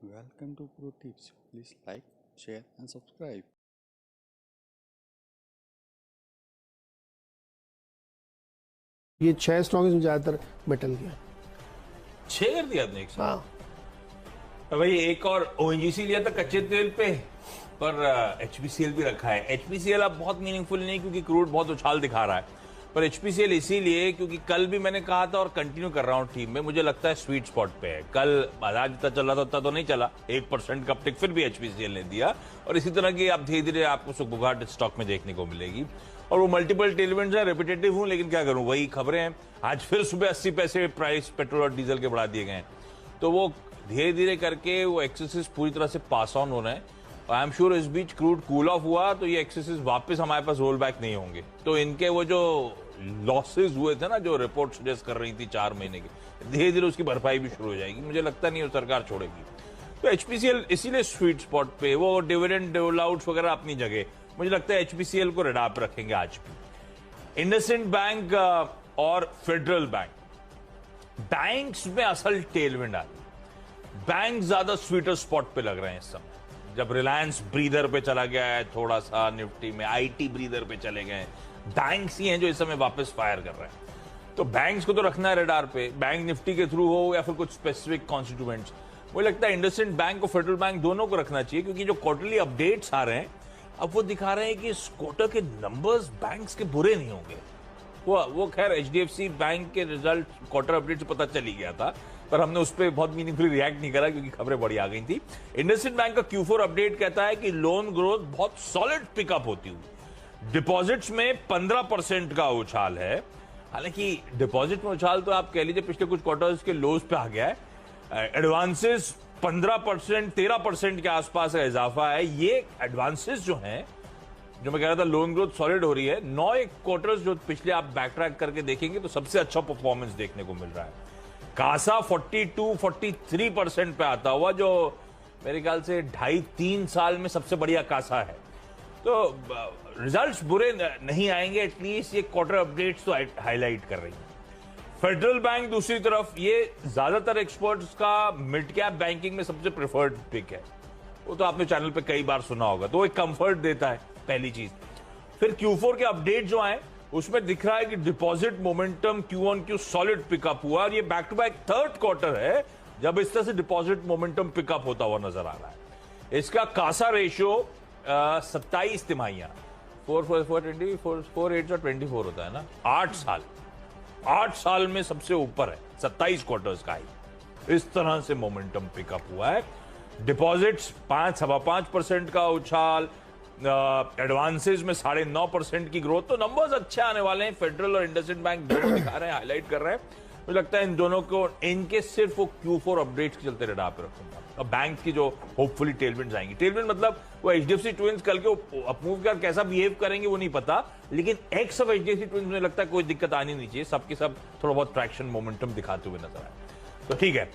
Welcome to Pro Tips. Please like, share and subscribe. ये 6 stock में ज्यादातर metal के 6 कर दिया आपने एक साथ। हाँ तो भाई एक और ओएनजीसी लिया था कच्चे तेल पे, पर एचपीसीएल भी रखा है। एचपीसीएल अब बहुत मीनिंगफुल नहीं क्योंकि क्रूड बहुत उछाल दिखा रहा है, पर एचपीसीएल इसीलिए क्योंकि कल भी मैंने कहा था और कंटिन्यू कर रहा हूं टीम में, मुझे लगता है स्वीट स्पॉट पे है। कल बाजार जितना चल रहा था उतना तो नहीं चला, 1% का अपटिक फिर भी एचपीसीएल ने दिया, और इसी तरह की आप धीरे धीरे आपको सुगबुगाहट स्टॉक में देखने को मिलेगी। और वो मल्टीपल टेलविंड्स है, रिपीटेटिव हूं लेकिन क्या करूं, वही खबरें हैं। आज फिर सुबह 80 पैसे प्राइस पेट्रोल और डीजल के बढ़ा दिए गए हैं, तो वो धीरे धीरे करके वो एक्सेसेस पूरी तरह से पास ऑन हो रहे हैं। आई एम श्योर इस बीच क्रूड कूल ऑफ हुआ तो ये एक्सेसेस वापस हमारे पास रोल बैक नहीं होंगे, तो इनके वो जो लॉसेस हुए थे ना, जो रिपोर्ट सजेस्ट कर रही थी 4 महीने की, धीरे धीरे उसकी भरपाई भी शुरू हो जाएगी। मुझे लगता नहीं वो सरकार छोड़ेगी, तो एचपीसीएल इसीलिए स्वीट स्पॉट पे, वो डिविडेंड डोलआउट्स वगैरह अपनी जगह, मुझे लगता है एचपीसीएल को रडार पे रखेंगे आज भी। इंडसइंड बैंक और फेडरल बैंक्स में असल टेलविंड आ रही, बैंक ज्यादा स्वीटर स्पॉट पे लग रहे हैं इस समय। जब रिलायंस ब्रीदर पे चला गया है थोड़ा सा निफ्टी में, आईटी ब्रीदर पे चले गए, बैंक्स ही हैं जो इस समय वापस फायर कर रहे हैं। तो बैंक्स को तो रखना है रडार पे, बैंक निफ्टी के थ्रू हो या फिर कुछ स्पेसिफिक कॉन्स्टिट्यूएंट्स। मुझे लगता है इंडसइंड बैंक और फेडरल बैंक दोनों को रखना चाहिए, क्योंकि जो क्वार्टरली अपडेट्स आ रहे हैं अब वो दिखा रहे हैं कि इस क्वार्टर के नंबर्स बैंक्स के बुरे नहीं होंगे। वो खैर एचडीएफसी बैंक के रिजल्ट क्वार्टर अपडेट से पता चल ही गया था, पर हमने उस पर बहुत मीनिंगफुली रिएक्ट नहीं करा क्योंकि खबरें बड़ी आ गई थी। इंडसइंड बैंक का Q4 अपडेट कहता है कि लोन ग्रोथ बहुत सॉलिड पिकअप होती हुई, डिपॉजिट्स में 15% का उछाल है। हालांकि डिपॉजिट में उछाल तो आप कह लीजिए पिछले कुछ क्वार्टर्स के लोज पे आ गया है। एडवांसेस 15%, 13% के आसपास का इजाफा है। ये एडवांसेस जो हैं, जो मैं कह रहा था लोन ग्रोथ सॉलिड हो रही है, 9 क्वार्टर्स जो पिछले आप बैकट्रैक करके देखेंगे तो सबसे अच्छा परफॉर्मेंस देखने को मिल रहा है। कासा 42-43% पे आता हुआ, जो मेरे ख्याल से 2.5-3 साल में सबसे बढ़िया कासा है। तो रिजल्ट्स बुरे नहीं आएंगे, एटलीस्ट ये क्वार्टर अपडेट्स तो हाईलाइट कर रही है। फेडरल बैंक दूसरी तरफ, ये ज्यादातर एक्सपर्ट्स का मिड कैप बैंकिंग में सबसे प्रेफर्ड पिक है, वो तो आपने चैनल पे कई बार सुना होगा, तो वो एक कंफर्ट देता है पहली चीज। फिर Q4 के अपडेट जो आए उसमें दिख रहा है कि deposit momentum Q1Q solid pickup हुआ, और ये back to back third quarter है जब इस तरह से डिपॉजिट मोमेंटम पिकअप होता हुआ नजर आ रहा है। इसका कासा रेशियो 27 तिमाहियां, 4.8 होता है ना, 8 साल में सबसे ऊपर है, 27 क्वार्टर्स का ही इस तरह से मोमेंटम पिकअप हुआ है। डिपॉजिट्स 5.25% का उछाल, एडवांसेस में 9.5% की ग्रोथ, तो नंबर्स अच्छे आने वाले हैं। फेडरल और इंडसइंड बैंक दोनों दिखा रहे हैं, हाईलाइट कर रहे हैं। मुझे लगता है इन दोनों को, इनके सिर्फ वो Q4 अपडेट्स के चलते रडार पे रखूंगा। अब बैंक की जो होपफुली टेलविंड्स आएंगी, टेलविंड मतलब वो एचडीएफसी ट्विंस कल के अपमूव कर कैसा बिहेव करेंगे वो नहीं पता, लेकिन एक्स ऑफ एचडीएफसी ट्विंस मुझे लगता है कोई दिक्कत आनी नहीं चाहिए, सबके सब थोड़ा बहुत ट्रैक्शन मोमेंटम दिखाते हुए नजर आए, तो ठीक है।